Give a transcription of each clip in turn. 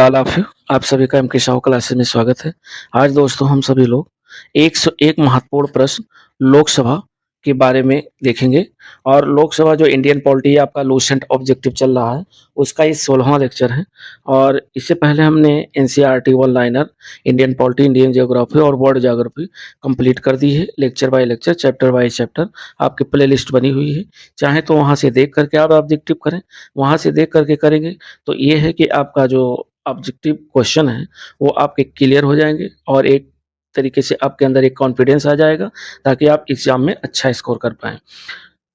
लाल आप सभी का एमके साहू क्लासेस में स्वागत है। आज दोस्तों हम सभी लोग एक महत्वपूर्ण प्रश्न लोकसभा के बारे में देखेंगे और लोकसभा जो इंडियन पॉलिटी आपका लूसेंट ऑब्जेक्टिव चल रहा है, उसका ये 16वां लेक्चर है। और इससे पहले हमने NCERT one liner, Indian polity, Indian geography और वर्ल्ड ज्योग्राफी कंप्लीट कर दी है, lecture by lecture, chapter by chapter. आपकी प्लेलिस्ट बनी हुई है, चाहे तो वहाँ से देख करके आप ऑब्जेक्टिव करें। वहाँ से देख करके करेंगे तो ये है कि आपका जो ऑब्जेक्टिव क्वेश्चन है वो आपके क्लियर हो जाएँगे और एक तरीके से आपके अंदर एक कॉन्फिडेंस आ जाएगा ताकि आप एग्ज़ाम में अच्छा स्कोर कर पाएँ।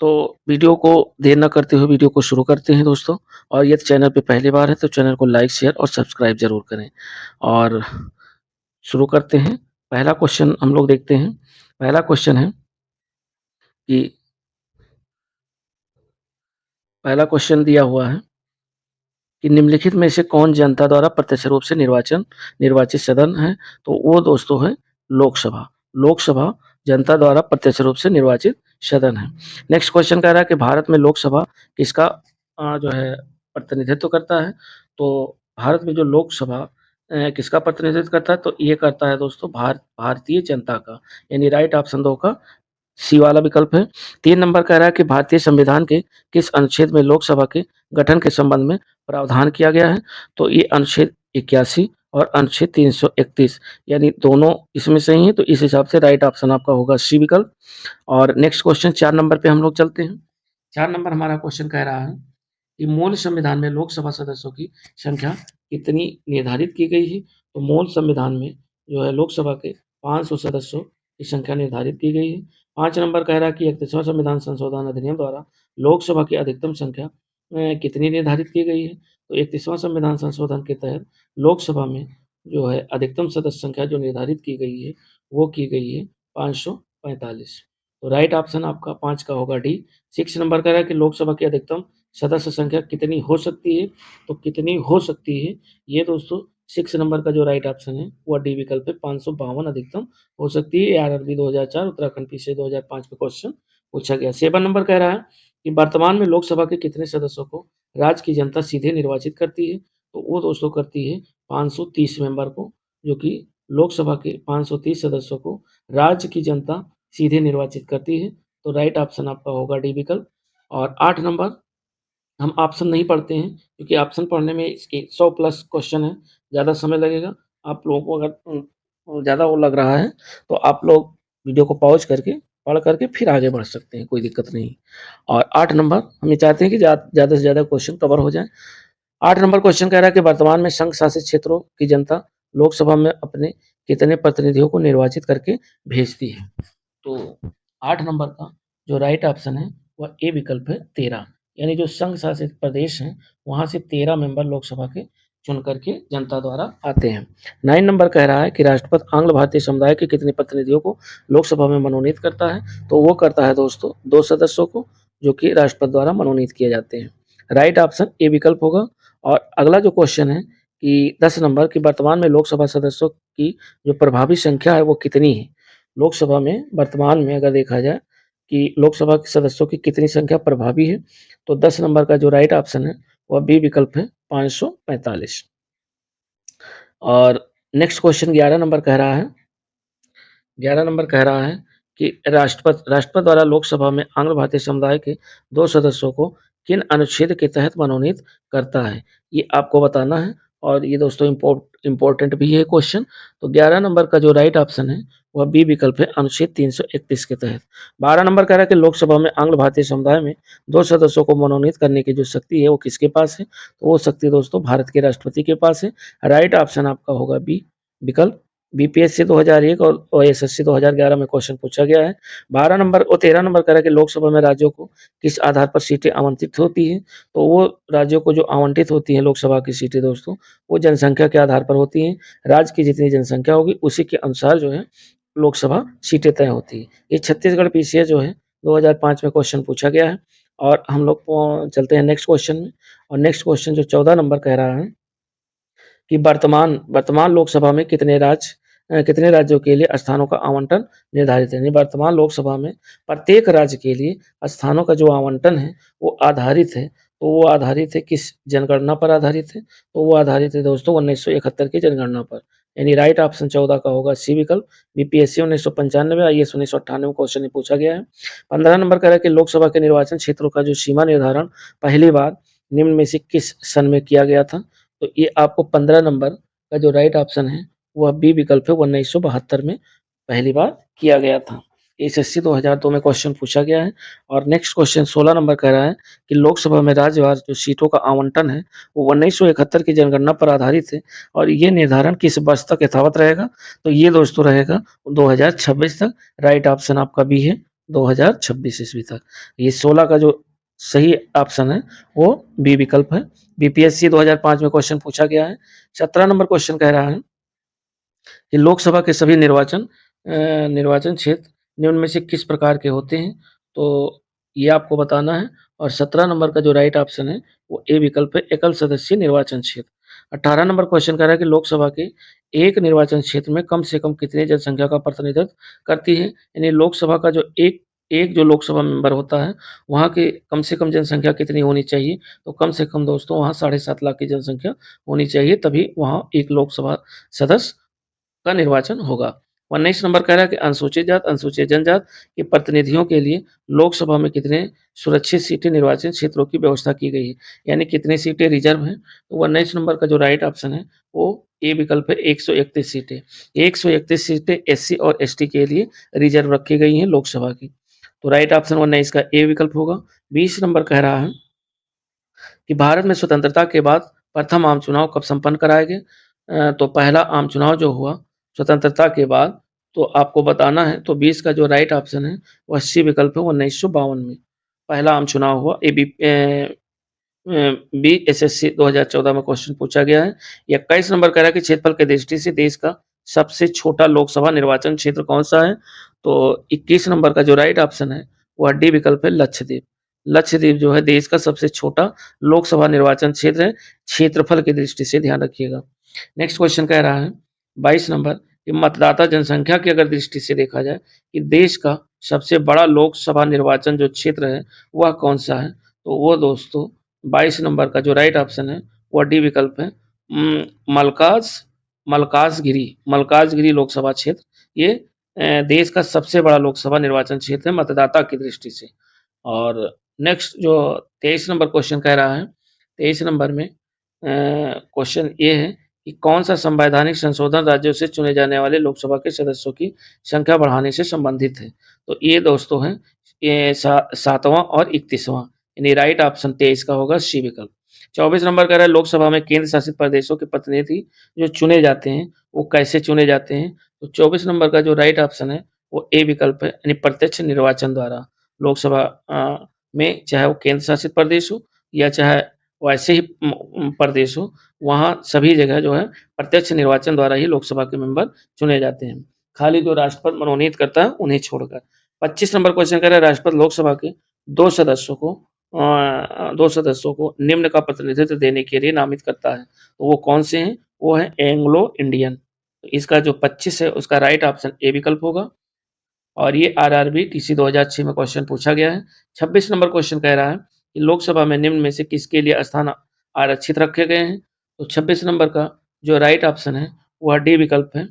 तो वीडियो को देर ना करते हुए वीडियो को शुरू करते हैं दोस्तों। और यदि चैनल पे पहली बार है तो चैनल को लाइक, शेयर और सब्सक्राइब ज़रूर करें। और शुरू करते हैं। पहला क्वेश्चन हम लोग देखते हैं। पहला क्वेश्चन है कि पहला क्वेश्चन दिया हुआ है कि निम्नलिखित में से कौन जनता द्वारा प्रत्यक्ष रूप से निर्वाचित सदन है? तो वो दोस्तों है लोकसभा। लोकसभा जनता द्वारा प्रत्यक्ष रूप से निर्वाचित सदन है। नेक्स्ट क्वेश्चन कह रहा है कि भारत में लोकसभा किसका जो है प्रतिनिधित्व करता है? तो भारत में जो लोकसभा किसका प्रतिनिधित्व करता है? तो ये करता है दोस्तों भारतीय जनता का, यानी राइट ऑप्शन 2 का सी वाला विकल्प है। 3 नंबर कह रहा है कि भारतीय संविधान के किस अनुच्छेद में लोकसभा के गठन के संबंध में प्रावधान किया गया है? तो ये अनुच्छेद 81 और अनुच्छेद 331, यानी दोनों इसमें सही हैं, तो इस हिसाब से राइट ऑप्शन आपका होगा सी विकल्प। और नेक्स्ट क्वेश्चन 4 नंबर पे हम लोग चलते हैं। 4 नंबर हमारा क्वेश्चन कह रहा है कि मूल संविधान में लोकसभा सदस्यों की संख्या कितनी निर्धारित की गई है? तो मूल संविधान में जो है लोकसभा के 500 सदस्यों की संख्या निर्धारित की गई है। 5 नंबर कह रहा है कि 31वां संविधान संशोधन अधिनियम द्वारा लोकसभा की अधिकतम संख्या कितनी निर्धारित की गई है? तो 31वां संविधान संशोधन के तहत लोकसभा में जो है अधिकतम सदस्य संख्या जो निर्धारित की गई है, वो की गई है 545। तो राइट ऑप्शन आपका 5 का होगा डी। 6 नंबर कह रहा है कि लोकसभा की अधिकतम सदस्य संख्या कितनी हो सकती है? तो कितनी हो सकती है, ये दोस्तों 6 नंबर का जो राइट ऑप्शन है वो डी विकल्प है, 552 अधिकतम हो सकती है। आरआरबी 2004, उत्तराखंड पीछे 2005 में क्वेश्चन पूछा गया। 7 नंबर कह रहा है कि वर्तमान में लोकसभा के कितने सदस्यों को राज्य की जनता सीधे निर्वाचित करती है? तो वो दोस्तों करती है 530 मेंबर को, जो कि लोकसभा के 530 सदस्यों को राज्य की जनता सीधे निर्वाचित करती है। तो राइट ऑप्शन आपका होगा डी विकल्प। और 8 नंबर हम ऑप्शन नहीं पढ़ते हैं क्योंकि ऑप्शन पढ़ने में इसके 100 प्लस क्वेश्चन है, ज़्यादा समय लगेगा। आप लोगों को अगर ज़्यादा वो लग रहा है तो आप लोग वीडियो को पॉज़ करके, पढ़ करके फिर आगे बढ़ सकते हैं, कोई दिक्कत नहीं। और 8 नंबर हम ये चाहते हैं कि ज़्यादा से ज़्यादा क्वेश्चन कवर हो जाएँ। 8 नंबर क्वेश्चन कह रहा है कि वर्तमान में संघ शासित क्षेत्रों की जनता लोकसभा में अपने कितने प्रतिनिधियों को निर्वाचित करके भेजती है? तो 8 नंबर का जो राइट ऑप्शन है वह ए विकल्प है 13, यानी जो संघ शासित प्रदेश हैं वहाँ से 13 मेंबर लोकसभा के चुन करके जनता द्वारा आते हैं। 9 नंबर कह रहा है कि राष्ट्रपति आंग्ल भारतीय समुदाय के कितने प्रतिनिधियों को लोकसभा में मनोनीत करता है? तो वो करता है दोस्तों 2 सदस्यों को, जो कि राष्ट्रपति द्वारा मनोनीत किए जाते हैं। राइट ऑप्शन ए विकल्प होगा। और अगला जो क्वेश्चन है कि 10 नंबर की वर्तमान में लोकसभा सदस्यों की जो प्रभावी संख्या है वो कितनी है? लोकसभा में वर्तमान में अगर देखा जाए कि लोकसभा के सदस्यों की कितनी संख्या प्रभावी है, तो 10 नंबर का जो राइट ऑप्शन है वह बी विकल्प है, 545। और नेक्स्ट क्वेश्चन 11 नंबर कह रहा है 11 नंबर कह रहा है कि राष्ट्रपति द्वारा लोकसभा में आंग्ल भारतीय समुदाय के 2 सदस्यों को किन अनुच्छेद के तहत मनोनीत करता है? ये आपको बताना है और ये दोस्तों इम्पोर्टेंट भी है क्वेश्चन। तो 11 नंबर का जो राइट ऑप्शन है वह बी विकल्प है, अनुच्छेद 331 के तहत। 12 नंबर कह रहा है कि लोकसभा में आंग्ल भारतीय समुदाय में 2 सदस्यों को मनोनीत करने की जो शक्ति है वो किसके पास है? तो वो शक्ति दोस्तों भारत के राष्ट्रपति के पास है। राइट ऑप्शन आपका होगा बी विकल्प। बीपीएससी 2001 और एसएससी 2011 में क्वेश्चन पूछा गया है। 12 नंबर और 13 नंबर कह रहा है कि लोकसभा में राज्यों को किस आधार पर सीटें आवंटित होती हैं? तो वो राज्यों को जो आवंटित होती हैं लोकसभा की सीटें दोस्तों, वो जनसंख्या के आधार पर होती हैं। राज्य की जितनी जनसंख्या होगी उसी के अनुसार जो है लोकसभा सीटें तय होती हैं। ये छत्तीसगढ़ पीसीएस जो है 2005 में क्वेश्चन पूछा गया है। और हम लोग चलते हैं नेक्स्ट क्वेश्चन में। और नेक्स्ट क्वेश्चन जो 14 नंबर कह रहा है कि वर्तमान वर्तमान लोकसभा में कितने राज्यों के लिए स्थानों का आवंटन निर्धारित है? यानी वर्तमान लोकसभा में प्रत्येक राज्य के लिए स्थानों का जो आवंटन है वो आधारित है। तो वो आधारित है किस जनगणना पर आधारित है? तो वो आधारित है दोस्तों 1971 की जनगणना पर। यानी राइट ऑप्शन 14 का होगा सी विकल्प। बीपीएससी 1995, आईएएस 1998 में क्वेश्चन ये पूछा गया है। 15 नंबर कह रहा है कि लोकसभा के निर्वाचन क्षेत्रों का जो सीमा निर्धारण पहली बार निम्न में से किस सन में किया गया था? तो ये आपको 15 नंबर का जो राइट ऑप्शन है, वह बी विकल्प है, 1972 में पहली बार किया गया था। एसएससी 2002 में क्वेश्चन पूछा गया है। और नेक्स्ट क्वेश्चन 16 नंबर कह रहा है कि लोकसभा में राज्यवार जो सीटों का आवंटन है, वो 1971 की जनगणना पर आधारित है और ये निर्धारण किस वर्ष तक यथावत रहेगा? तो ये दोस्तों रहेगा 2026 तक। राइट ऑप्शन आपका बी है, 2026 ईस्वी तक। ये 16 का जो सही ऑप्शन है, वो बी विकल्प है। बीपीएससी 2005 में क्वेश्चन पूछा गया है। 17 नंबर क्वेश्चन कह रहा है कि लोकसभा के सभी निर्वाचन क्षेत्र निम्न में से किस प्रकार के होते हैं? तो ये आपको बताना है। और 17 नंबर का जो राइट ऑप्शन है, वो ए विकल्प है, एकल सदस्यीय निर्वाचन क्षेत्र। 18 नंबर क्वेश्चन कह रहा है कि लोकसभा के एक निर्वाचन क्षेत्र में कम से कम कितनी जनसंख्या का प्रतिनिधित्व करती है? यानी लोकसभा का जो एक एक जो लोकसभा मेंबर होता है, वहाँ की कम से कम जनसंख्या कितनी होनी चाहिए? तो कम से कम दोस्तों वहाँ 7.5 लाख की जनसंख्या होनी चाहिए, तभी वहाँ एक लोकसभा सदस्य का निर्वाचन होगा। 19 नंबर कह रहा है कि अनुसूचित जात, अनुसूचित जनजात के प्रतिनिधियों के लिए लोकसभा में कितने सुरक्षित सीटें निर्वाचन क्षेत्रों की व्यवस्था की गई है, यानी कितनी सीटें रिजर्व हैं? तो 19 नंबर का जो राइट ऑप्शन है, वो ए विकल्प है, 131 सीटें। 131 सीटें एससी और एसटी के लिए रिजर्व रखी गई हैं लोकसभा की। तो राइट ऑप्शन 19 का ए विकल्प होगा। 20 नंबर कह रहा है कि भारत में स्वतंत्रता के बाद प्रथम आम चुनाव कब संपन्न कराए गए? तो पहला आम चुनाव जो हुआ स्वतंत्रता के बाद, तो आपको बताना है। तो 20 का जो राइट ऑप्शन है, वो सी विकल्प है, 1952 में पहला आम चुनाव हुआ। बीएसएससी 2014 में क्वेश्चन पूछा गया है। 21 नंबर कह रहा है कि क्षेत्रफल की दृष्टि से देश का सबसे छोटा लोकसभा निर्वाचन क्षेत्र कौन-सा है? तो 21 नंबर का जो राइट ऑप्शन है, वह डी विकल्प है, लक्षद्वीप। लक्षद्वीप जो है देश का सबसे छोटा लोकसभा निर्वाचन क्षेत्र है, क्षेत्रफल की दृष्टि से ध्यान रखिएगा। नेक्स्ट क्वेश्चन कह रहा है 22 नंबर कि मतदाता जनसंख्या की अगर दृष्टि से देखा जाए कि देश का सबसे बड़ा लोकसभा निर्वाचन जो क्षेत्र है, वह कौन-सा है? तो वो दोस्तों 22 नंबर का जो राइट ऑप्शन है, वो डी विकल्प है। मल्काज मल्काजगिरी लोकसभा क्षेत्र, ये देश का सबसे बड़ा लोकसभा निर्वाचन क्षेत्र है मतदाता की दृष्टि से। और नेक्स्ट जो 23 नंबर क्वेश्चन कह रहा है, 23 नंबर में क्वेश्चन ये है कि कौन-सा संवैधानिक संशोधन राज्यों से चुने जाने वाले लोकसभा के सदस्यों की संख्या बढ़ाने से संबंधित है? तो ये दोस्तों हैं, ये 7वां और 31वां, यानी राइट ऑप्शन 23 का होगा सी विकल्प। 24 नंबर कह रहा है लोकसभा में केंद्र शासित प्रदेशों के प्रतिनिधि जो चुने जाते हैं, वो कैसे चुने जाते हैं? तो 24 नंबर का जो राइट ऑप्शन है, वो ए विकल्प है, यानी प्रत्यक्ष निर्वाचन द्वारा। लोकसभा में चाहे वो केंद्र शासित प्रदेश हो या चाहे वैसे ही प्रदेश हो, वहाँ सभी जगह जो है प्रत्यक्ष निर्वाचन द्वारा ही लोकसभा के मेंबर चुने जाते हैं। खाली जो राष्ट्रपति मनोनीत करता है, उन्हें छोड़कर। 25 नंबर क्वेश्चन कह रहा है राष्ट्रपति लोकसभा के 2 सदस्यों को 2 सदस्यों को निम्न का प्रतिनिधित्व देने के लिए नामित करता है। तो वो कौन से हैं? वो है एंग्लो इंडियन। तो इसका जो 25 है उसका राइट ऑप्शन ए विकल्प होगा। और ये आरआरबी टीसी 2006 में क्वेश्चन पूछा गया है। 26 नंबर क्वेश्चन कह रहा है कि लोकसभा में निम्न में से किसके लिए स्थान आरक्षित रखे गए हैं? तो 26 नंबर का जो राइट ऑप्शन है, वह डी विकल्प है,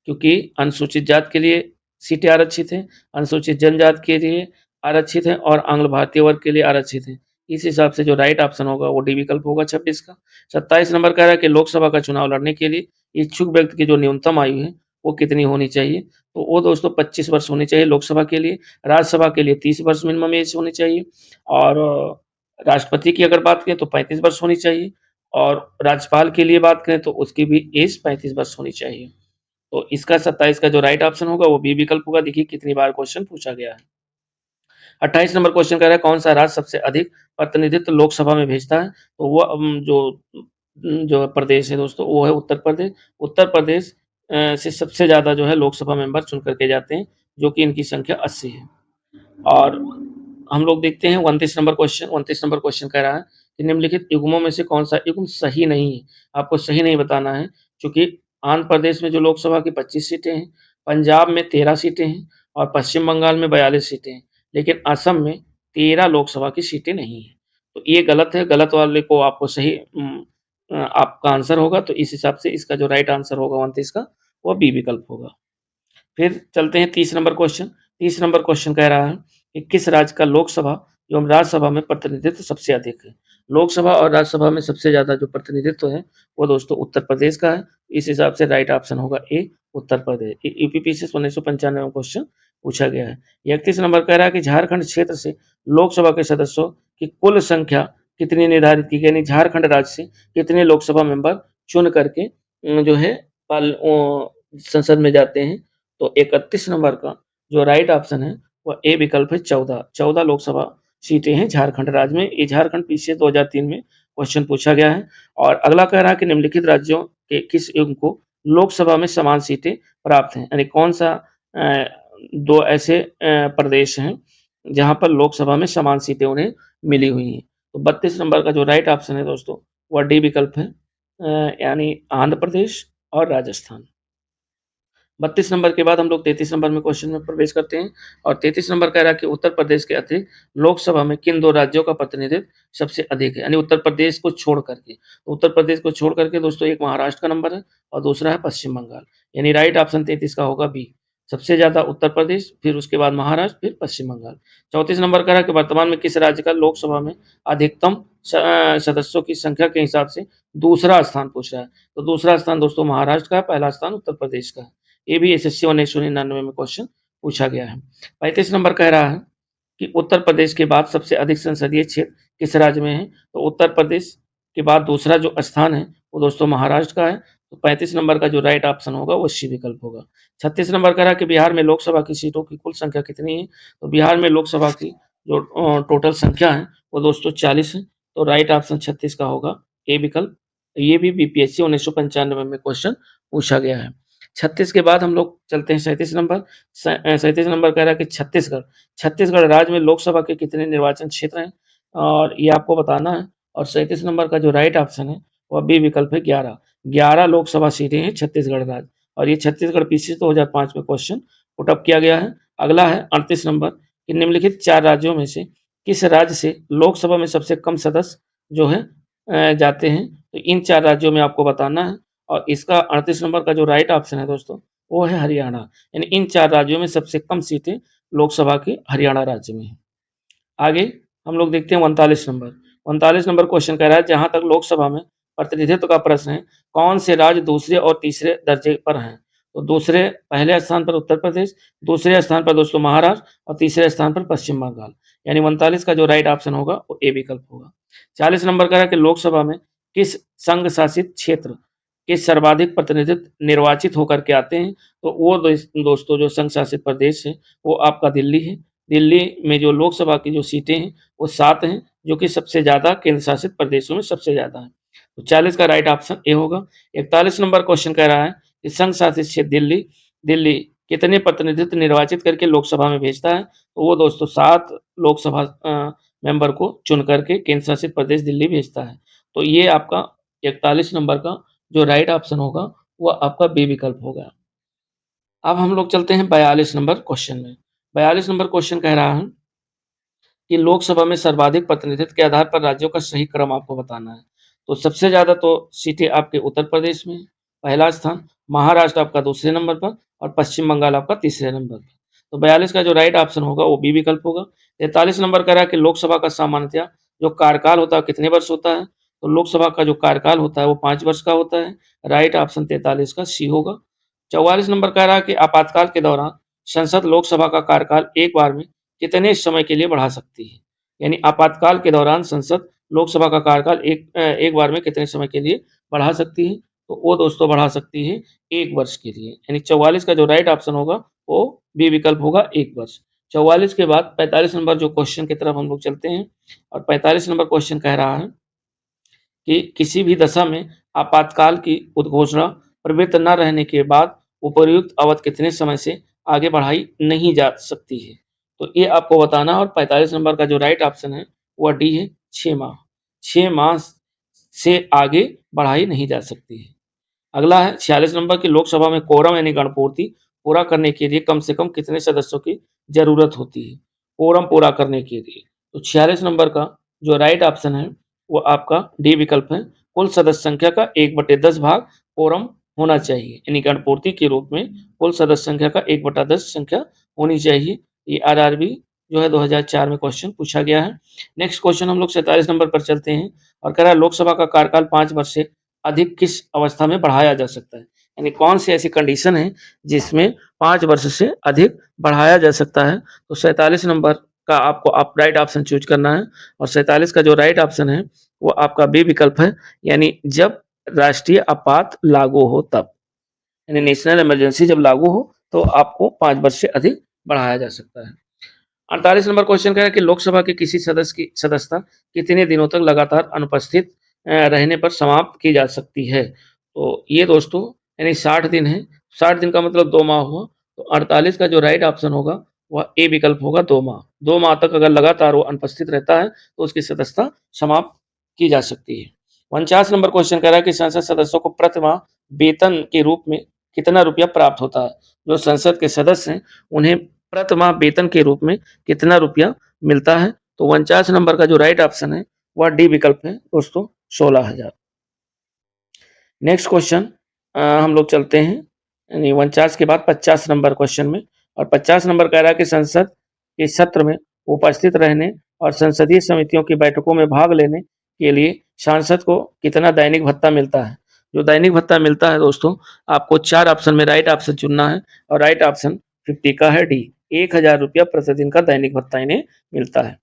क्योंकि अनुसूचित जात के लिए सीटें आरक्षित हैं, अनुसूचित जनजात के लिए आरक्षित हैं और आंग्ल भारतीय वर्ग के लिए आरक्षित हैं। इस हिसाब से जो राइट ऑप्शन होगा, वो डी विकल्प होगा 26 का। 27 नंबर कह रहा है कि लोकसभा का चुनाव लड़ने के लिए इच्छुक व्यक्ति की जो न्यूनतम आयु है, वो कितनी होनी चाहिए? तो वो दोस्तों 25 वर्ष होनी चाहिए लोकसभा के लिए, राज्यसभा के लिए 30 वर्ष मिनिमम एज होनी चाहिए और राष्ट्रपति की अगर बात करें तो 35 वर्ष होनी चाहिए और राज्यपाल के लिए बात करें तो उसकी भी एज 35 वर्ष होनी चाहिए। तो इसका 27 का जो राइट ऑप्शन होगा वो बी विकल्प होगा। देखिए कितनी बार क्वेश्चन पूछा गया है। 28 नंबर क्वेश्चन कह रहा है कौन-सा राज्य सबसे अधिक प्रतिनिधित्व लोकसभा में भेजता है? तो वो जो प्रदेश है दोस्तों, वो है उत्तर प्रदेश। उत्तर प्रदेश से सबसे ज़्यादा जो है लोकसभा मेंबर चुन कर के जाते हैं, जो कि इनकी संख्या 80 है। और हम लोग देखते हैं 29 नंबर क्वेश्चन कह रहा है कि निम्नलिखित युग्मों में से कौन-सा युग्म सही नहीं है? आपको सही नहीं बताना है, चूँकि आंध्र प्रदेश में जो लोकसभा की 25 सीटें हैं, पंजाब में 13 सीटें हैं और पश्चिम बंगाल में 42 सीटें हैं, लेकिन असम में 13 लोकसभा की सीटें नहीं हैं। तो ये गलत है, गलत वाले को आपको सही आपका आंसर होगा, तो इस हिसाब से इसका जो राइट आंसर होगा 29 का, वो बी विकल्प होगा। फिर चलते हैं 30 नंबर क्वेश्चन। 30 नंबर क्वेश्चन कह रहा है कि किस राज्य का लोकसभा एवं राज्यसभा में प्रतिनिधित्व सबसे अधिक है? लोकसभा और राज्यसभा में सबसे ज़्यादा जो प्रतिनिधित्व है, वो दोस्तों उत्तर प्रदेश का है। इस हिसाब से राइट ऑप्शन होगा ए, उत्तर प्रदेश। यूपीपीसी 1995 में क्वेश्चन पूछा गया है। 31 नंबर कह रहा है कि झारखंड क्षेत्र से लोकसभा के सदस्यों की कुल संख्या कितनी निर्धारित की गई? यानी झारखंड राज्य से कितने लोकसभा मेंबर चुन करके जो है संसद में जाते हैं? तो 31 नंबर का जो राइट ऑप्शन है, वो ए विकल्प है 14। 14 लोकसभा सीटें हैं झारखंड राज्य में। ये झारखंड पीछे 2003 में क्वेश्चन पूछा गया है। और अगला कह रहा है कि निम्नलिखित राज्यों के किस युग को लोकसभा में समान सीटें प्राप्त हैं? यानी कौन सा 2 ऐसे प्रदेश हैं जहाँ पर लोकसभा में समान सीटें उन्हें मिली हुई हैं? तो 32 नंबर का जो राइट ऑप्शन है दोस्तों, वह डी विकल्प है, यानी आंध्र प्रदेश और राजस्थान। 32 नंबर के बाद हम लोग 33 नंबर में क्वेश्चन में प्रवेश करते हैं और 33 नंबर कह रहा है कि उत्तर प्रदेश के अतिरिक्त लोकसभा में किन 2 राज्यों का प्रतिनिधित्व सबसे अधिक है? यानी उत्तर प्रदेश को छोड़ करके। तो उत्तर प्रदेश को छोड़ करके दोस्तों एक महाराष्ट्र का नंबर है और दूसरा है पश्चिम बंगाल। यानी राइट ऑप्शन 33 का होगा बी। सबसे ज़्यादा उत्तर प्रदेश, फिर उसके बाद महाराष्ट्र, फिर पश्चिम बंगाल। 34 नंबर कह रहा है कि वर्तमान में किस राज्य का लोकसभा में अधिकतम सदस्यों की संख्या के हिसाब से दूसरा स्थान पूछ रहा है। तो दूसरा स्थान दोस्तों महाराष्ट्र का है, पहला स्थान उत्तर प्रदेश का है। ये भी एसएससी 1999 में क्वेश्चन पूछा गया है। 35 नंबर कह रहा है कि उत्तर प्रदेश के बाद सबसे अधिक संसदीय क्षेत्र किस राज्य में है? तो उत्तर प्रदेश के बाद दूसरा जो स्थान है, वो दोस्तों महाराष्ट्र का है। तो 35 नंबर का जो राइट ऑप्शन होगा, वो सी विकल्प होगा। 36 नंबर कह रहा है कि बिहार में लोकसभा की सीटों की कुल संख्या कितनी है? तो बिहार में लोकसभा की जो टोटल संख्या है, वो दोस्तों 40 है। तो राइट ऑप्शन 36 का होगा ए विकल्प। ये भी बीपीएससी 1995 में क्वेश्चन पूछा गया है। 36 के बाद हम लोग चलते हैं 37 नंबर। 37 नंबर कह रहा है कि छत्तीसगढ़, छत्तीसगढ़ राज्य में लोकसभा के कितने निर्वाचन क्षेत्र हैं? और ये आपको बताना है। और 37 नंबर का जो राइट ऑप्शन है, वह बी विकल्प है 11। 11 लोकसभा सीटें हैं छत्तीसगढ़ राज्य और ये छत्तीसगढ़ पीछे 2005 में क्वेश्चन पुट अप किया गया है। अगला है 38 नंबर कि निम्नलिखित 4 राज्यों में से किस राज्य से लोकसभा में सबसे कम सदस्य जो है जाते हैं? तो इन 4 राज्यों में आपको बताना है और इसका 38 नंबर का जो राइट ऑप्शन है दोस्तों, वो है हरियाणा। यानी इन 4 राज्यों में सबसे कम सीटें लोकसभा की हरियाणा राज्य में हैं। आगे हम लोग देखते हैं 39 नंबर। 39 नंबर क्वेश्चन कह रहा है जहाँ तक लोकसभा में प्रतिनिधित्व का प्रश्न है, कौन से राज्य दूसरे और तीसरे दर्जे पर हैं? तो दूसरे पहले स्थान पर उत्तर प्रदेश, दूसरे स्थान पर दोस्तों महाराष्ट्र और तीसरे स्थान पर पश्चिम बंगाल। यानी 39 का जो राइट ऑप्शन होगा, वो ए विकल्प होगा। 40 नंबर कह रहा है कि लोकसभा में किस संघ शासित क्षेत्र के सर्वाधिक प्रतिनिधित्व निर्वाचित होकर के आते हैं? तो वो दोस्तों जो संघ शासित प्रदेश है, वो आपका दिल्ली है। दिल्ली में जो लोकसभा की जो सीटें हैं, वो 7 हैं, जो कि सबसे ज़्यादा केंद्र शासित प्रदेशों में सबसे ज़्यादा है। तो 40 का राइट ऑप्शन ए होगा। 41 नंबर क्वेश्चन कह रहा है कि संघ शासित क्षेत्र दिल्ली, दिल्ली कितने प्रतिनिधित्व निर्वाचित करके लोकसभा में भेजता है? तो वो दोस्तों 7 लोकसभा मेंबर को चुन करके केंद्र शासित प्रदेश दिल्ली भेजता है। तो ये आपका 41 नंबर का जो राइट ऑप्शन होगा, वो आपका बी विकल्प होगा। अब हम लोग चलते हैं 42 नंबर क्वेश्चन में। 42 नंबर क्वेश्चन कह रहा है कि लोकसभा में सर्वाधिक प्रतिनिधित्व के आधार पर राज्यों का सही क्रम आपको बताना है। तो सबसे ज़्यादा तो सीटें आपके उत्तर प्रदेश में है, पहला स्थान, महाराष्ट्र आपका दूसरे नंबर पर और पश्चिम बंगाल आपका तीसरे नंबर पर। तो 42 का जो राइट ऑप्शन होगा, वो बी विकल्प होगा। 43 नंबर कह रहा है कि लोकसभा का सामान्यतः जो कार्यकाल होता है, कितने वर्ष होता है? तो लोकसभा का जो कार्यकाल होता है, वो 5 वर्ष का होता है। राइट ऑप्शन 43 का सी होगा। 44 नंबर कह रहा है कि आपातकाल के दौरान संसद लोकसभा का कार्यकाल एक बार में कितने समय के लिए बढ़ा सकती है? यानी आपातकाल के दौरान संसद लोकसभा का कार्यकाल एक बार में कितने समय के लिए बढ़ा सकती है? तो वो दोस्तों बढ़ा सकती है 1 वर्ष के लिए। यानी 44 का जो राइट ऑप्शन होगा, वो बी विकल्प होगा 1 वर्ष। 44 के बाद 45 नंबर जो क्वेश्चन की तरफ हम लोग चलते हैं और 45 नंबर क्वेश्चन कह रहा है कि किसी भी दशा में आपातकाल की उद्घोषणा प्रवृत्त न रहने के बाद उपर्युक्त अवधि कितने समय से आगे बढ़ाई नहीं जा सकती है? तो ये आपको बताना है और 45 नंबर का जो राइट ऑप्शन है, वह डी है 6 माह। 6 माह से आगे बढ़ाई नहीं जा सकती है। अगला है 46 नंबर की लोकसभा में कोरम यानी गणपूर्ति पूरा करने के लिए कम से कम कितने सदस्यों की ज़रूरत होती है? कोरम पूरा करने के लिए। तो 46 नंबर का जो राइट ऑप्शन है वो आपका डी विकल्प है। कुल सदस्य संख्या का 1/10 भाग कोरम होना चाहिए, यानी कि अनुपूर्ति के रूप में कुल सदस्य संख्या का 1/10 संख्या होनी चाहिए। ये आरआरबी जो है 2004 में क्वेश्चन पूछा गया है। नेक्स्ट क्वेश्चन हम लोग 47 नंबर पर चलते हैं और कह रहा है लोकसभा का कार्यकाल 5 वर्ष से अधिक किस अवस्था में बढ़ाया जा सकता है, यानी कौन सी ऐसी कंडीशन है जिसमें 5 वर्ष से अधिक बढ़ाया जा सकता है। तो 47 नंबर का आपको आप राइट ऑप्शन चूज करना है और 47 का जो राइट ऑप्शन है वो आपका बी विकल्प है, यानी जब राष्ट्रीय आपात लागू हो तब, यानी नेशनल इमरजेंसी जब लागू हो तो आपको 5 वर्ष से अधिक बढ़ाया जा सकता है। 48 नंबर क्वेश्चन कह रहा है कि लोकसभा के किसी सदस्य की सदस्यता कितने दिनों तक लगातार अनुपस्थित रहने पर समाप्त की जा सकती है। तो ये दोस्तों यानी 60 दिन है, 60 दिन का मतलब 2 माह हुआ, तो 48 का जो राइट ऑप्शन होगा वह ए विकल्प होगा 2 माह। 2 माह तक अगर लगातार वो अनुपस्थित रहता है तो उसकी सदस्यता समाप्त की जा सकती है। 49 नंबर क्वेश्चन कह रहा है कि संसद सदस्यों को प्रति माह वेतन के रूप में कितना रुपया प्राप्त होता है। जो संसद के सदस्य हैं उन्हें प्रति माह वेतन के रूप में कितना रुपया मिलता है। तो 49 नंबर का जो राइट ऑप्शन है वह डी विकल्प है दोस्तों 16,000। नेक्स्ट क्वेश्चन हम लोग चलते हैं यानी 49 के बाद 50 नंबर क्वेश्चन में, और 50 नंबर कह रहा है कि संसद के सत्र में उपस्थित रहने और संसदीय समितियों की बैठकों में भाग लेने के लिए सांसद को कितना दैनिक भत्ता मिलता है। जो दैनिक भत्ता मिलता है दोस्तों आपको 4 ऑप्शन में राइट ऑप्शन चुनना है और राइट ऑप्शन 50 का है डी। 1,000 रुपया प्रतिदिन का दैनिक भत्ता इन्हें मिलता है।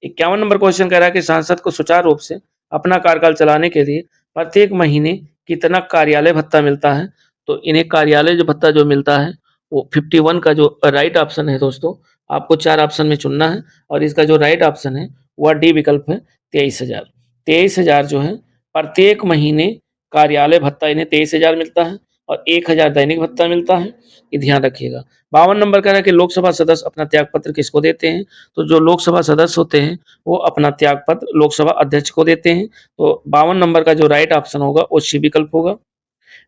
51 नंबर क्वेश्चन कह रहा है कि सांसद को सुचारू रूप से अपना कार्यकाल चलाने के लिए प्रत्येक महीने कितना कार्यालय भत्ता मिलता है। तो इन्हें कार्यालय जो भत्ता जो मिलता है वो 51 का जो राइट ऑप्शन है दोस्तों आपको 4 ऑप्शन में चुनना है और इसका जो राइट ऑप्शन है वह डी विकल्प है 23,000। 23,000 जो है प्रत्येक महीने कार्यालय भत्ता इन्हें 23,000 मिलता है और 1,000 दैनिक भत्ता मिलता है, ये ध्यान रखिएगा। 52 नंबर कह रहा है कि लोकसभा सदस्य अपना त्यागपत्र किसको देते हैं। तो जो लोकसभा सदस्य होते हैं वो अपना त्यागपत्र लोकसभा अध्यक्ष को देते हैं। तो 52 नंबर का जो राइट ऑप्शन होगा वो सी विकल्प होगा।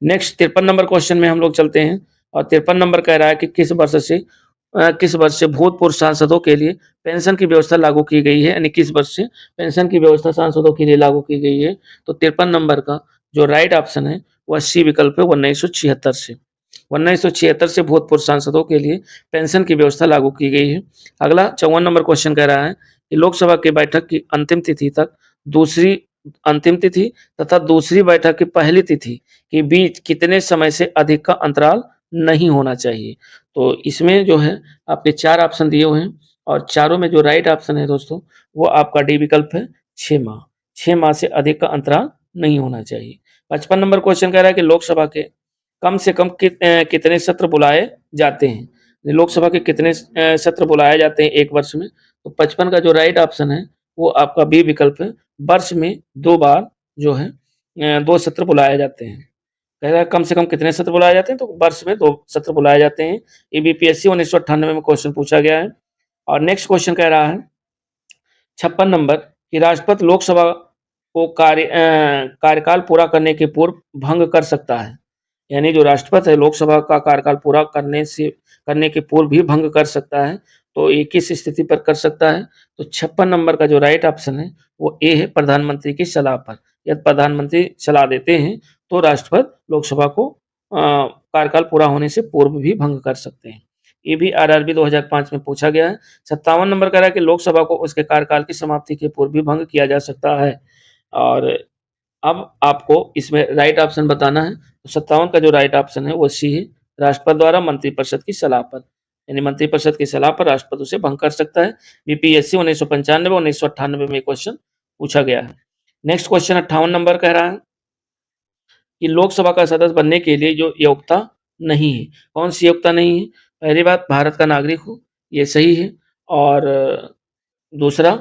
नेक्स्ट 53 नंबर क्वेश्चन में हम लोग चलते हैं और 53 नंबर कह रहा है कि किस वर्ष से भूतपूर्व सांसदों के लिए पेंशन की व्यवस्था लागू की गई है, यानी किस वर्ष से पेंशन की व्यवस्था सांसदों के लिए लागू की गई है। तो 53 नंबर का जो राइट ऑप्शन है वह सी विकल्प है 1976 से। 1976 से भूतपूर्व सांसदों के लिए पेंशन की व्यवस्था लागू की गई है। अगला 54 नंबर क्वेश्चन कह रहा है कि लोकसभा की बैठक की अंतिम तिथि तक दूसरी अंतिम तिथि तथा दूसरी बैठक की पहली तिथि के बीच कितने समय से अधिक का अंतराल नहीं होना चाहिए। तो इसमें जो है आपके 4 ऑप्शन दिए हुए हैं और चारों में जो राइट ऑप्शन है दोस्तों वो आपका डी विकल्प है 6 माह। 6 माह से अधिक का अंतराल नहीं होना चाहिए। 55 नंबर क्वेश्चन कह रहा है कि लोकसभा के कम से कम कितने सत्र बुलाए जाते हैं। लोकसभा के कितने सत्र बुलाए जाते हैं एक वर्ष में। तो 55 का जो राइट ऑप्शन है वो आपका बी विकल्प है। वर्ष में 2 बार जो है 2 सत्र बुलाए जाते हैं। कह रहा है कम से कम कितने सत्र बुलाए जाते हैं, तो वर्ष में 2 सत्र बुलाए जाते हैं। ये बीपीएससी 1998 में क्वेश्चन पूछा गया है। और नेक्स्ट क्वेश्चन कह रहा है 56 नंबर कि राष्ट्रपति लोकसभा को कार्यकाल पूरा करने के पूर्व भंग कर सकता है। यानी जो राष्ट्रपति है लोकसभा का कार्यकाल पूरा करने के पूर्व भी भंग कर सकता है। तो ये किस स्थिति पर कर सकता है। तो 56 नंबर का जो राइट ऑप्शन है वो ए है प्रधानमंत्री की सलाह पर। यदि प्रधानमंत्री सलाह देते हैं तो राष्ट्रपति लोकसभा को कार्यकाल पूरा होने से पूर्व भी भंग कर सकते हैं। ये भी आरआरबी 2005 में पूछा गया है। 57 नंबर कह रहा है कि लोकसभा को उसके कार्यकाल की समाप्ति के पूर्व भी भंग किया जा सकता है। और अब आपको इसमें राइट ऑप्शन बताना है। तो 57 का जो राइट ऑप्शन है वो सी है, राष्ट्रपति द्वारा मंत्रिपरिषद की सलाह पर, यानी मंत्रिपरिषद की सलाह पर राष्ट्रपति उसे भंग कर सकता है। बीपीएससी 1995 1998 में क्वेश्चन पूछा गया है। नेक्स्ट क्वेश्चन 58 नंबर कह रहा है कि लोकसभा का सदस्य बनने के लिए जो योग्यता नहीं है, कौन सी योग्यता नहीं है। पहली बात भारत का नागरिक हो, ये सही है। और दूसरा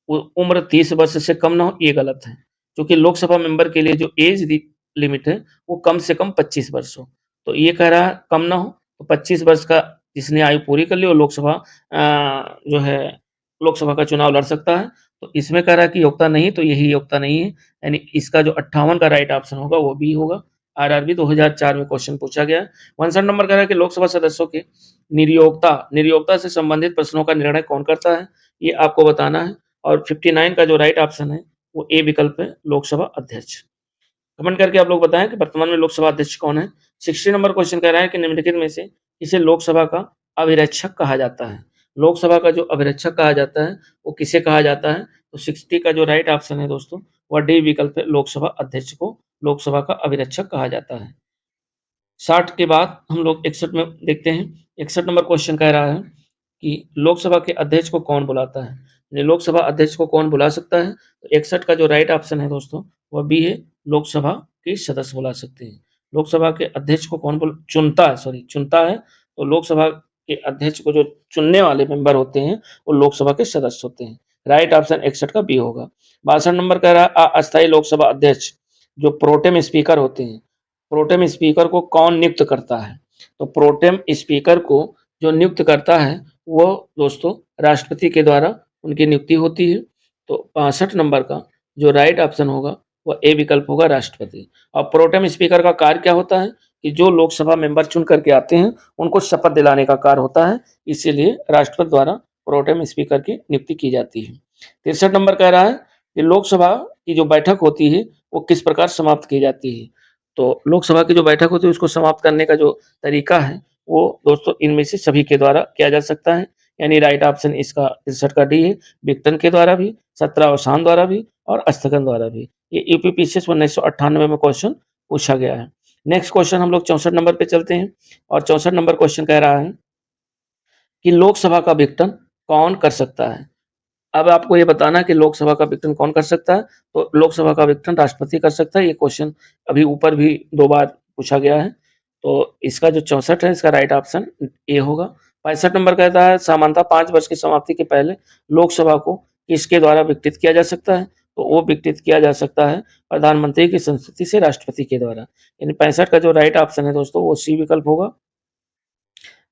उम्र 30 वर्ष से कम ना हो, ये गलत है। क्योंकि लोकसभा मेंबर के लिए जो एज लिमिट है वो कम से कम 25 वर्ष हो। तो ये कह रहा है कम ना हो, तो 25 वर्ष का जिसने आयु पूरी कर ली वो लोकसभा जो है लोकसभा का चुनाव लड़ सकता है। तो इसमें कह रहा है कि योग्यता नहीं, तो यही योग्यता नहीं है, यानी इसका जो 58 का राइट ऑप्शन होगा वो बी होगा। आरआरबी 2004 में क्वेश्चन पूछा गया है। 59 नंबर कह रहा है कि लोकसभा सदस्यों के निर्योग्यता से संबंधित प्रश्नों का निर्णय कौन करता है, ये आपको बताना है। और 59 का जो राइट ऑप्शन है वो ए विकल्प है, लोकसभा अध्यक्ष। कमेंट करके आप लोग बताएं कि वर्तमान में लोकसभा अध्यक्ष कौन है। 60 नंबर क्वेश्चन कह रहा है कि निम्नलिखित में से किसे लोकसभा का अभिरक्षक कहा जाता है। लोकसभा का जो अभिरक्षक कहा जाता है वो किसे कहा जाता है, तो 60 का जो राइट ऑप्शन है दोस्तों वह डी विकल्प है, लोकसभा अध्यक्ष को लोकसभा का अभिरक्षक कहा जाता है। 60 के बाद हम लोग 61 में देखते हैं। 61 नंबर क्वेश्चन कह रहा है कि लोकसभा के अध्यक्ष को कौन बुलाता है। यानी लोकसभा अध्यक्ष को कौन बुला सकता है, तो 61 का जो राइट ऑप्शन है दोस्तों वह बी है, लोकसभा के सदस्य बुला सकते हैं। लोकसभा के अध्यक्ष को कौन चुनता है, तो लोकसभा के अध्यक्ष को जो चुनने वाले मेंबर होते हैं वो लोकसभा के सदस्य होते हैं। राइट ऑप्शन 61 का बी होगा। 62 नंबर कह रहा है अस्थायी लोकसभा अध्यक्ष जो प्रोटेम स्पीकर होते हैं, प्रोटेम स्पीकर को कौन नियुक्त करता है, तो प्रोटेम स्पीकर को जो नियुक्त करता है वो दोस्तों राष्ट्रपति के द्वारा उनकी नियुक्ति होती है। तो 65 नंबर का जो राइट ऑप्शन होगा वह ए विकल्प होगा, राष्ट्रपति। और प्रोटेम स्पीकर का कार्य क्या होता है कि जो लोकसभा मेंबर चुन करके आते हैं उनको शपथ दिलाने का कार्य होता है, इसीलिए राष्ट्रपति द्वारा प्रोटेम स्पीकर की नियुक्ति की जाती है। 63 नंबर कह रहा है कि लोकसभा की जो बैठक होती है वो किस प्रकार समाप्त की जाती है, तो लोकसभा की जो बैठक होती है उसको समाप्त करने का जो तरीका है वो दोस्तों इनमें से सभी के द्वारा किया जा सकता है। यानी राइट ऑप्शन इसका 63 का डी है, विघटन के द्वारा भी, सत्रावसान द्वारा भी और स्थगन द्वारा भी। ये यूपीपीसीएस 1998 में क्वेश्चन पूछा गया है। नेक्स्ट क्वेश्चन हम लोग 64 नंबर पे चलते हैं और 64 नंबर क्वेश्चन कह रहा है कि लोकसभा का विघटन कौन कर सकता है। अब आपको ये बताना है कि लोकसभा का विघटन कौन कर सकता है, तो लोकसभा का विघटन राष्ट्रपति कर सकता है। ये क्वेश्चन अभी ऊपर भी 2 बार पूछा गया है। तो इसका जो 64 है इसका राइट ऑप्शन ए होगा। 65 नंबर कहता है समानतः 5 वर्ष की समाप्ति के पहले लोकसभा को किसके द्वारा विघटित किया जा सकता है, तो वो विघटित किया जा सकता है प्रधानमंत्री की संस्तुति से राष्ट्रपति के द्वारा। यानी 65 का जो राइट ऑप्शन है दोस्तों वो सी विकल्प होगा।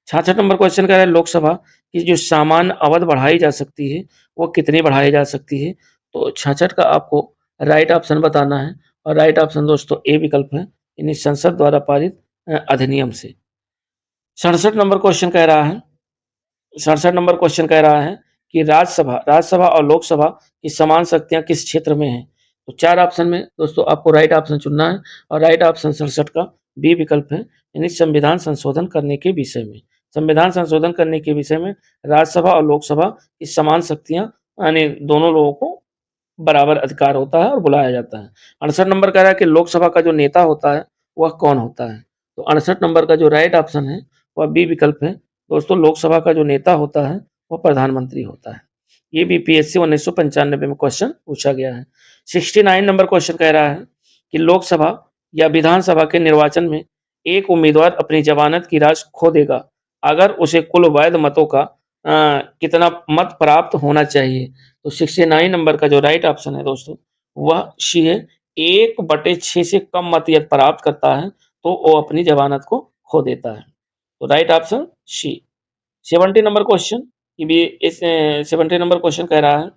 66 नंबर क्वेश्चन कह रहा है लोकसभा की जो सामान्य अवधि बढ़ाई जा सकती है वो कितनी बढ़ाई जा सकती है, तो 66 का आपको राइट ऑप्शन बताना है और राइट ऑप्शन दोस्तों ए विकल्प है, यानी संसद द्वारा पारित अधिनियम से। 67 नंबर क्वेश्चन कह रहा है 67 नंबर क्वेश्चन कह रहा है कि राज्यसभा और लोकसभा की समान शक्तियां किस क्षेत्र में हैं, तो 4 ऑप्शन में दोस्तों आपको राइट ऑप्शन चुनना है और राइट ऑप्शन 67 का बी विकल्प है, यानी संविधान संशोधन करने के विषय में। संविधान संशोधन करने के विषय में राज्यसभा और लोकसभा की समान शक्तियां, यानी दोनों लोगों को बराबर अधिकार होता है और बुलाया जाता है। 68 नंबर कह रहा है कि लोकसभा का जो नेता होता है वह कौन होता है, तो 68 नंबर का जो राइट ऑप्शन है वह बी विकल्प है। दोस्तों लोकसभा का जो नेता होता है वह प्रधानमंत्री होता है। ये बीपीएससी 1995 में क्वेश्चन पूछा गया है। 69 नंबर क्वेश्चन कह रहा है कि लोकसभा या विधानसभा के निर्वाचन में एक उम्मीदवार अपनी जमानत की राशि खो देगा अगर उसे कुल वैध मतों का कितना मत प्राप्त होना चाहिए, तो 69 नंबर का जो राइट ऑप्शन है दोस्तों वह सी है, 1/6 से कम मत यदि प्राप्त करता है तो वो अपनी जमानत को खो देता है। तो right option C. 70 number question कि भी इस 70 नंबर क्वेश्चन कह रहा है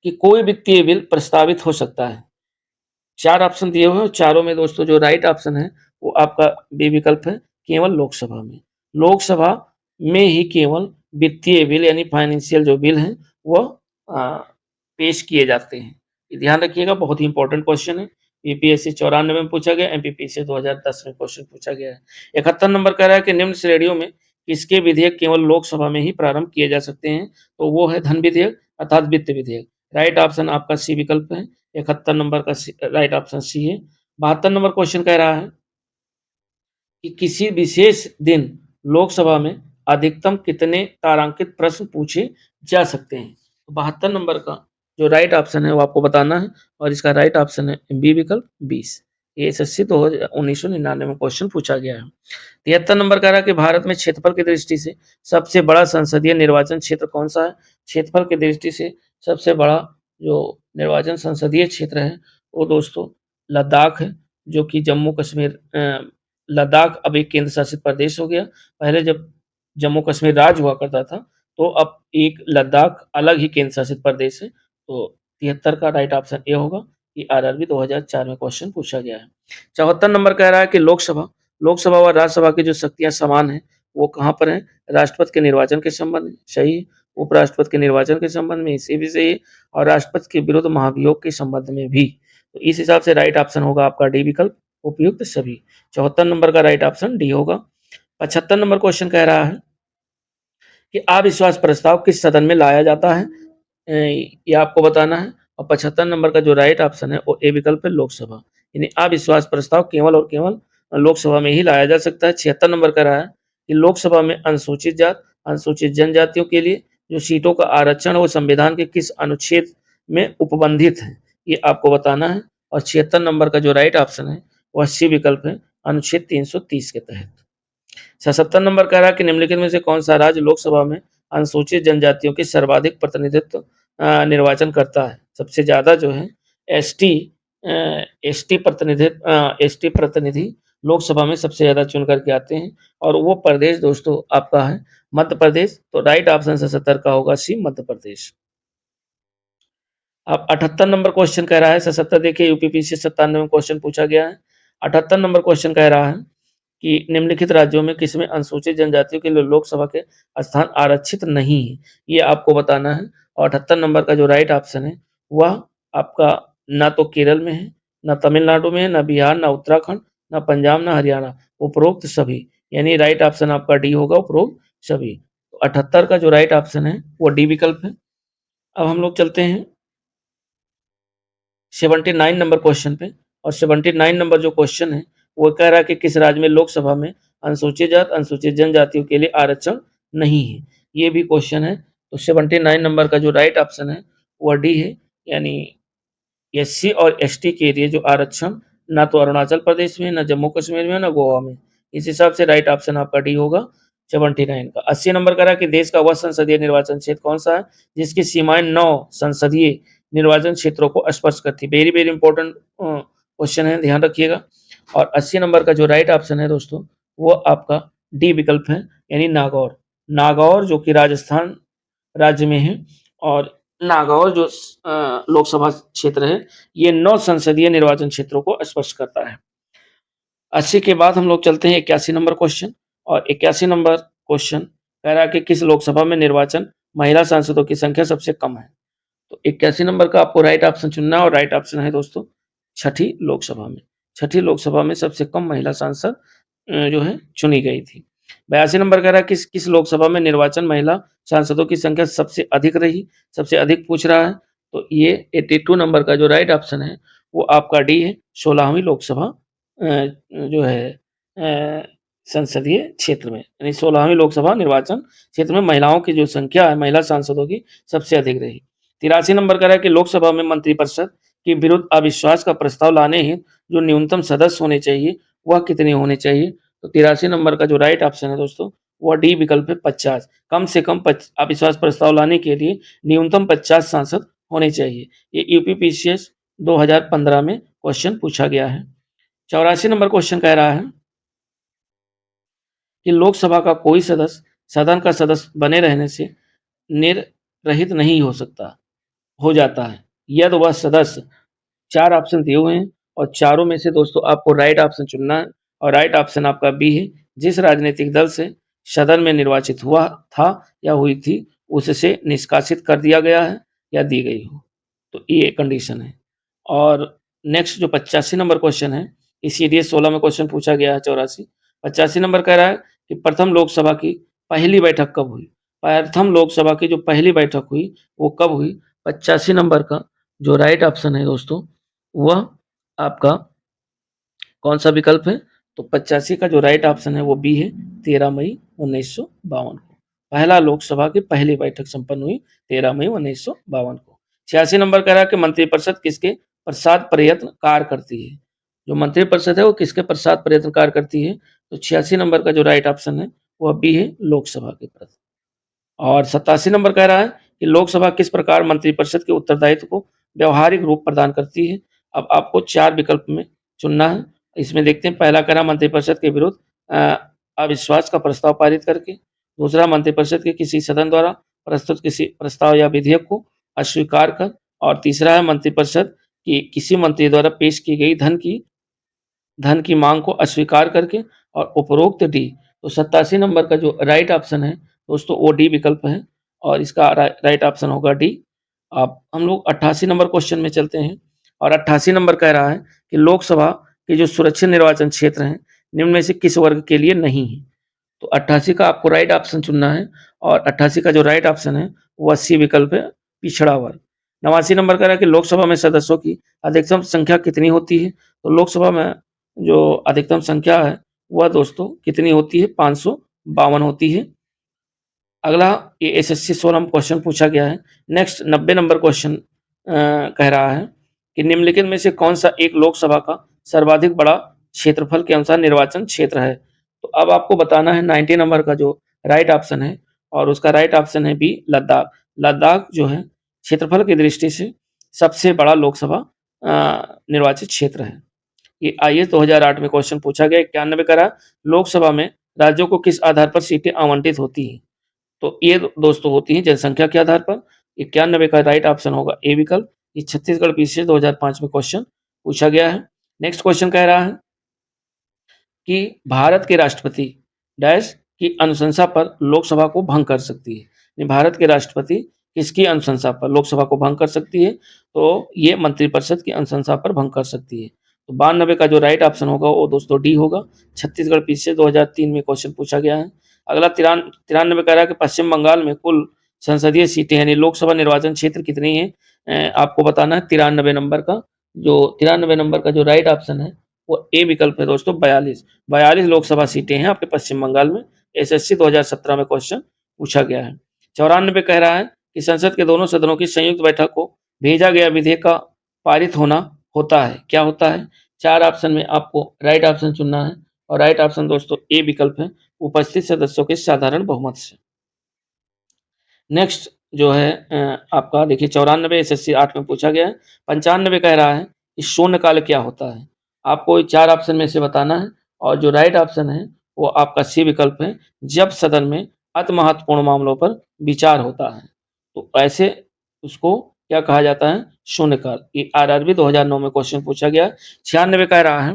कि कोई वित्तीय बिल प्रस्तावित हो सकता है। 4 ऑप्शन दिए हुए हैं, चारों में दोस्तों जो राइट ऑप्शन है वो आपका बी विकल्प है, केवल लोकसभा में। लोकसभा में ही केवल वित्तीय बिल यानी फाइनेंशियल जो बिल हैं वो पेश किए जाते हैं। ये ध्यान रखिएगा, बहुत ही इंपॉर्टेंट क्वेश्चन है। यूपीएससी 94 में पूछा गया, एमपीपीसी 2010 में क्वेश्चन पूछा गया है। 71 नंबर कह रहा है कि निम्न श्रेणियों में किसके विधेयक केवल लोकसभा में ही प्रारंभ किए जा सकते हैं, तो वो है धन विधेयक अर्थात वित्त विधेयक। राइट ऑप्शन आपका सी विकल्प है, 71 नंबर का राइट ऑप्शन सी है। 72 नंबर क्वेश्चन कह रहा है कि किसी विशेष दिन लोकसभा में अधिकतम कितने तारांकित प्रश्न पूछे जा सकते हैं, तो 72 नंबर का जो राइट ऑप्शन है वो आपको बताना है और इसका राइट ऑप्शन है बी विकल्प 20। ये एसएससी 1999 में क्वेश्चन पूछा गया है। 73 नंबर कह रहा है कि भारत में क्षेत्रफल की दृष्टि से सबसे बड़ा संसदीय निर्वाचन क्षेत्र कौन सा है। क्षेत्रफल की दृष्टि से सबसे बड़ा जो निर्वाचन संसदीय क्षेत्र है वो दोस्तों लद्दाख है, जो कि जम्मू कश्मीर लद्दाख अब एक केंद्र शासित प्रदेश हो गया। पहले जब जम्मू कश्मीर राज्य हुआ करता था तो अब एक लद्दाख अलग ही केंद्र शासित प्रदेश है। तो 73 का राइट ऑप्शन ए होगा, ये आरआरबी 2004 में क्वेश्चन पूछा गया है। 74 नंबर कह रहा है कि लोकसभा व राज्यसभा की जो शक्तियां समान हैं वो कहाँ पर हैं, राष्ट्रपति के निर्वाचन के संबंध में। सही है, उपराष्ट्रपति के निर्वाचन के संबंध में, इसी भी सही है, और राष्ट्रपति के विरुद्ध महाभियोग के संबंध में भी। तो इस हिसाब से राइट ऑप्शन होगा आपका डी विकल्प, उपयुक्त सभी। 74 नंबर का राइट ऑप्शन डी होगा। 75 नंबर क्वेश्चन कह रहा है कि अविश्वास प्रस्ताव किस सदन में लाया जाता है, ये आपको बताना है। और 75 नंबर का जो राइट ऑप्शन है वो ए विकल्प है, लोकसभा। यानी अविश्वास प्रस्ताव केवल और केवल लोकसभा में ही लाया जा सकता है। 76 नंबर का रहा है कि लोकसभा में अनुसूचित जात, अनुसूचित जनजातियों के लिए जो सीटों का आरक्षण है वो संविधान के किस अनुच्छेद में उपबंधित है, ये आपको बताना है। और 76 नंबर का जो राइट ऑप्शन है वह सी विकल्प है, अनुच्छेद 330 के तहत। 77 नंबर कह रहा है कि निम्नलिखित में से कौन सा राज्य लोकसभा में अनुसूचित जनजातियों के सर्वाधिक प्रतिनिधित्व निर्वाचन करता है। सबसे ज्यादा जो है एसटी एसटी प्रतिनिधि लोकसभा में सबसे ज्यादा चुन करके आते हैं, और वो प्रदेश दोस्तों आपका है मध्य प्रदेश। तो राइट ऑप्शन 77 का होगा सी, मध्य प्रदेश। अब 78 नंबर क्वेश्चन कह रहा है, 77 देखिए यूपीपीसी 97 में क्वेश्चन पूछा गया है। 78 नंबर क्वेश्चन कह रहा है कि निम्नलिखित राज्यों में किसमें अनुसूचित जनजातियों के लिए लोकसभा के स्थान आरक्षित नहीं है, ये आपको बताना है। और 78 नंबर का जो राइट ऑप्शन है वह आपका ना तो केरल में है, ना तमिलनाडु में है, ना बिहार, ना उत्तराखंड, ना पंजाब, ना हरियाणा, उपरोक्त सभी। यानी राइट ऑप्शन आपका डी होगा, उपरोक्त सभी। तो 78 का जो राइट ऑप्शन है वो डी विकल्प है। अब हम लोग चलते हैं 79 नंबर क्वेश्चन पे। और 79 नंबर जो क्वेश्चन है वो कह रहा है कि किस राज्य में लोकसभा में अनुसूचित जात, अनुसूचित जनजातियों के लिए आरक्षण नहीं है, ये भी क्वेश्चन है। तो 79 नंबर का जो राइट ऑप्शन है वो डी है, यानी एससी और एसटी के लिए जो आरक्षण ना तो अरुणाचल प्रदेश में, ना जम्मू कश्मीर में, ना गोवा में। इस हिसाब से राइट ऑप्शन आपका डी होगा 79 का। 80 नंबर का रहा कि देश का वह संसदीय निर्वाचन क्षेत्र कौन सा है जिसकी सीमाएं 9 संसदीय निर्वाचन क्षेत्रों को स्पर्श करती। वेरी वेरी इंपॉर्टेंट क्वेश्चन है, ध्यान रखिएगा। और 80 नंबर का जो राइट ऑप्शन है दोस्तों वो आपका डी विकल्प है, यानी नागौर। नागौर जो कि राजस्थान राज्य में है, और नागौर जो लोकसभा क्षेत्र है ये 9 संसदीय निर्वाचन क्षेत्रों को स्पर्श करता है। 80 के बाद हम लोग चलते हैं 81 नंबर क्वेश्चन। और 81 नंबर क्वेश्चन कह रहा है कि किस लोकसभा में निर्वाचन महिला सांसदों की संख्या सबसे कम है। तो 81 नंबर का आपको राइट ऑप्शन चुनना है, और राइट ऑप्शन है दोस्तों छठी लोकसभा में। छठी लोकसभा में सबसे कम महिला सांसद जो है चुनी गई थी। 82 नंबर कह रहा है किस किस लोकसभा में निर्वाचन महिला सांसदों की संख्या सबसे अधिक रही, सबसे अधिक पूछ रहा है। तो ये 82 नंबर का जो राइट ऑप्शन है वो आपका डी है, 16वीं लोकसभा जो है संसदीय क्षेत्र में, यानी 16वीं लोकसभा निर्वाचन क्षेत्र में महिलाओं की जो संख्या है महिला सांसदों की सबसे अधिक रही। 83 नंबर का है कि लोकसभा में मंत्रिपरिषद के विरुद्ध अविश्वास का प्रस्ताव लाने हेतु जो न्यूनतम सदस्य होने चाहिए वह कितने होने चाहिए। तो 83 नंबर का जो राइट ऑप्शन है दोस्तों वह डी विकल्प है, 50। कम से कम अविश्वास प्रस्ताव लाने के लिए न्यूनतम 50 सांसद होने चाहिए। ये यूपीपीसीएस 2015 में क्वेश्चन पूछा गया है। 84 नंबर क्वेश्चन कह रहा है कि लोकसभा का कोई सदस्य सदन का सदस्य बने रहने से निर्रहित नहीं हो जाता है यदि वह सदस्य। 4 ऑप्शन दिए हुए हैं और चारों में से दोस्तों आपको राइट ऑप्शन चुनना है, और राइट ऑप्शन आपका बी है, जिस राजनीतिक दल से सदन में निर्वाचित हुआ था या हुई थी उससे निष्कासित कर दिया गया है या दी गई हो। तो ये कंडीशन है। और नेक्स्ट जो 85 नंबर क्वेश्चन है, सीडीएस 16 में क्वेश्चन पूछा गया है। 84 85 नंबर कह रहा है कि प्रथम लोकसभा की पहली बैठक कब हुई। प्रथम लोकसभा की जो पहली बैठक हुई वो कब हुई। 85 नंबर का जो राइट ऑप्शन है दोस्तों वह आपका कौन सा विकल्प है। तो 85 का जो राइट ऑप्शन है वो बी है, 13 मई 1952 को पहला लोकसभा की पहली बैठक संपन्न हुई 13 मई 1952 को। 86 नंबर कह रहा है कि मंत्रिपरिषद किसके पश्चात प्रयत्न कार्य करती है। जो मंत्रिपरिषद है वो किसके पश्चात प्रयत्न कार्य करती है। तो 86 नंबर का जो राइट ऑप्शन है वह बी है, लोकसभा के प्रति। और 87 नंबर कह रहा है कि लोकसभा किस प्रकार मंत्रिपरिषद के उत्तरदायित्व को व्यवहारिक रूप प्रदान करती है। अब आपको 4 विकल्प में चुनना है। इसमें देखते हैं, पहला कह रहा मंत्रिपरिषद के विरुद्ध अविश्वास का प्रस्ताव पारित करके। दूसरा, मंत्रिपरिषद के किसी सदन द्वारा प्रस्तुत किसी प्रस्ताव या विधेयक को अस्वीकार कर। और तीसरा है मंत्रिपरिषद की किसी मंत्री द्वारा पेश की गई धन की मांग को अस्वीकार करके। और उपरोक्त डी। तो 87 नंबर का जो राइट ऑप्शन है दोस्तों वो डी विकल्प है, और इसका राइट ऑप्शन होगा डी। अब हम लोग 88 नंबर क्वेश्चन में चलते हैं और 88 नंबर कह रहा है कि लोकसभा के जो सुरक्षित निर्वाचन क्षेत्र हैं निम्न में से किस वर्ग के लिए नहीं है। तो 88 का आपको राइट ऑप्शन चुनना है और 88 का जो राइट ऑप्शन है वो 80 विकल्प है, पिछड़ा वर्ग। 89 नंबर कह रहा है कि लोकसभा में सदस्यों की अधिकतम संख्या कितनी होती है। तो लोकसभा में जो अधिकतम संख्या है वह दोस्तों कितनी होती है, 552 होती है। अगला ये एसएससी 16 में क्वेश्चन पूछा गया है। नेक्स्ट 90 नंबर क्वेश्चन कह रहा है कि निम्नलिखित में से कौन सा एक लोकसभा का सर्वाधिक बड़ा क्षेत्रफल के अनुसार निर्वाचन क्षेत्र है। तो अब आपको बताना है 90 नंबर का जो राइट ऑप्शन है और उसका राइट ऑप्शन है बी, लद्दाख। लद्दाख जो है क्षेत्रफल की दृष्टि से सबसे बड़ा लोकसभा निर्वाचित क्षेत्र है। ये आईएएस 2008 में क्वेश्चन पूछा गया। 91 करा लोकसभा में राज्यों को किस आधार पर सीटें आवंटित होती हैं। तो ये दोस्तों होती हैं जनसंख्या के आधार पर। 91 का राइट ऑप्शन होगा ए विकल्प। ये छत्तीसगढ़ पीसीएस 2005 में क्वेश्चन पूछा गया है। नेक्स्ट क्वेश्चन कह रहा है कि भारत के राष्ट्रपति डैश की अनुशंसा पर लोकसभा को भंग कर सकती है। भारत के राष्ट्रपति किसकी अनुशंसा पर लोकसभा को भंग कर सकती है। तो ये मंत्रिपरिषद की अनुशंसा पर भंग कर सकती है। तो 92 का जो राइट ऑप्शन होगा वो दोस्तों डी होगा। छत्तीसगढ़ पीसीएस 2003 में क्वेश्चन पूछा गया है। अगला 93 कह रहा है कि पश्चिम बंगाल में कुल संसदीय सीटें यानी लोकसभा निर्वाचन क्षेत्र कितनी है। आपको बताना है 93 नंबर का जो राइट ऑप्शन है वो ए विकल्प है दोस्तों, 42 लोकसभा सीटें हैं आपके पश्चिम बंगाल में। एसएससी 2017 में क्वेश्चन पूछा गया है। 94 कह रहा है कि संसद के दोनों सदनों की संयुक्त बैठक को भेजा गया विधेयक का पारित होना होता है। क्या होता है। 4 ऑप्शन में आपको राइट ऑप्शन चुनना है और राइट ऑप्शन दोस्तों ए विकल्प है, उपस्थित सदस्यों के साधारण बहुमत से। नेक्स्ट जो है आपका देखिए 94 एसएससी 8 में पूछा गया है। 95 कह रहा है कि शून्यकाल क्या होता है। आपको 4 ऑप्शन में से बताना है और जो राइट ऑप्शन है वो आपका सी विकल्प है, जब सदन में अति महत्वपूर्ण मामलों पर विचार होता है तो ऐसे उसको क्या कहा जाता है, शून्यकाल। ये आरआरबी 2009 में क्वेश्चन पूछा गया। 96 कह रहा है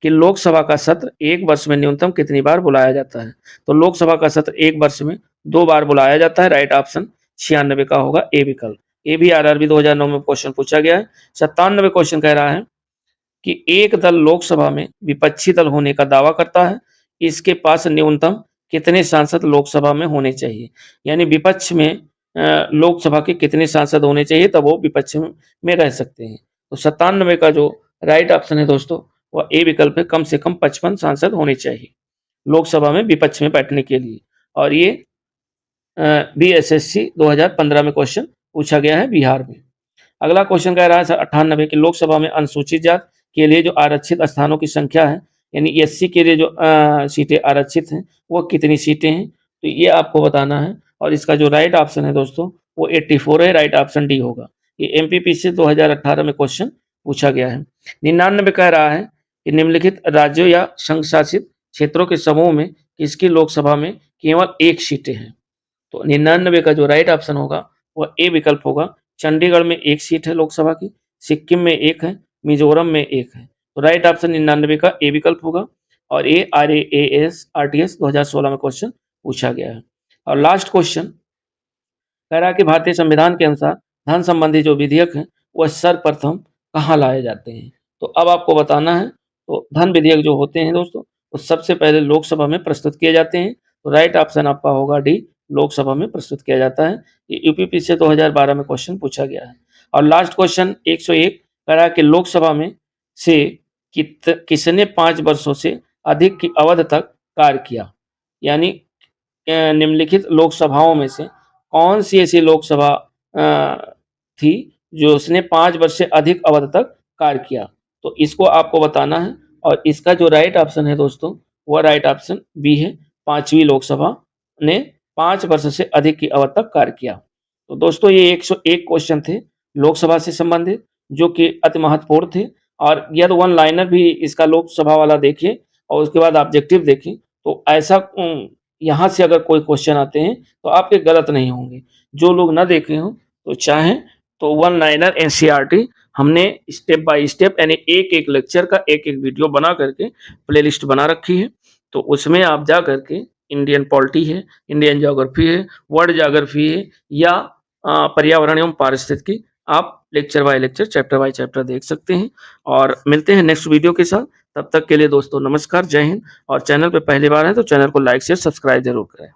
कि लोकसभा का सत्र एक वर्ष में न्यूनतम कितनी बार बुलाया जाता है। तो लोकसभा का सत्र एक वर्ष में 2 बार बुलाया जाता है। राइट ऑप्शन 96 का होगा ए विकल्प। ये भी आरआरबी 2009 में क्वेश्चन पूछा गया है। 97 क्वेश्चन कह रहा है कि एक दल लोकसभा में विपक्षी दल होने का दावा करता है, इसके पास न्यूनतम कितने सांसद लोकसभा में होने चाहिए। यानी विपक्ष में लोकसभा के कितने सांसद होने चाहिए तब वो विपक्ष में रह सकते हैं। तो 97 का जो राइट ऑप्शन है दोस्तों वह ए विकल्प है, कम से कम 55 सांसद होने चाहिए लोकसभा में विपक्ष में बैठने के लिए। और ये बीएसएससी 2015 में क्वेश्चन पूछा गया है बिहार में। अगला क्वेश्चन कह रहा है 98 की लोकसभा में अनुसूचित जात के लिए जो आरक्षित स्थानों की संख्या है यानी एससी के लिए जो सीटें आरक्षित हैं वो कितनी सीटें हैं। तो ये आपको बताना है और इसका जो राइट ऑप्शन है दोस्तों वो 84 है। राइट ऑप्शन डी होगा। ये एमपीपी से 2018 में क्वेश्चन पूछा गया है। 99 कह रहा है कि निम्नलिखित राज्यों या संघ शासित क्षेत्रों के समूह में किसकी लोकसभा में केवल एक सीटें हैं। तो 99 का जो राइट ऑप्शन होगा वह ए विकल्प होगा। चंडीगढ़ में एक सीट है लोकसभा की, सिक्किम में एक है, मिजोरम में एक है। तो राइट ऑप्शन 99 का ए विकल्प होगा। और ये आरटीएस 2016 में क्वेश्चन पूछा गया है। और लास्ट क्वेश्चन कह रहा है कि भारतीय संविधान के अनुसार धन संबंधी जो विधेयक है वह सर्वप्रथम कहाँ लाए जाते हैं। तो अब आपको बताना है। तो धन विधेयक जो होते हैं दोस्तों वो सबसे पहले लोकसभा में प्रस्तुत किए जाते हैं। तो राइट ऑप्शन आपका होगा डी, लोकसभा में प्रस्तुत किया जाता है। ये यूपीपी से 2012 में क्वेश्चन पूछा गया है। और लास्ट क्वेश्चन 101 कह रहा है कि लोकसभा में से किसने 5 वर्षों से अधिक की अवधि तक कार्य किया। यानी निम्नलिखित लोकसभाओं में से कौन सी ऐसी लोकसभा थी जो उसने 5 वर्ष से अधिक अवधि तक कार्य किया। तो इसको आपको बताना है और इसका जो राइट ऑप्शन है दोस्तों वह राइट ऑप्शन बी है, 5वीं लोकसभा ने 5 वर्ष से अधिक की अवधि तक कार्य किया। तो दोस्तों ये 101 क्वेश्चन थे लोकसभा से संबंधित जो कि अति महत्वपूर्ण थे। और यदि वन लाइनर भी इसका लोकसभा वाला देखिए और उसके बाद ऑब्जेक्टिव देखें तो ऐसा यहाँ से अगर कोई क्वेश्चन आते हैं तो आपके गलत नहीं होंगे। जो लोग ना देखे हों तो चाहें तो वन लाइनर एनसीईआरटी हमने स्टेप बाय स्टेप यानी एक एक लेक्चर का एक एक वीडियो बना करके प्लेलिस्ट बना रखी है। तो उसमें आप जा करके इंडियन पॉलिटी है, इंडियन ज्योग्राफी है, वर्ल्ड ज्योग्राफी है या पर्यावरण एवं पारिस्थितिकी, आप lecture by lecture, chapter by chapter देख सकते हैं। और मिलते हैं नेक्स्ट वीडियो के साथ। तब तक के लिए दोस्तों नमस्कार, जय हिंद। और चैनल पे पहली बार है तो चैनल को लाइक शेयर सब्सक्राइब जरूर करें।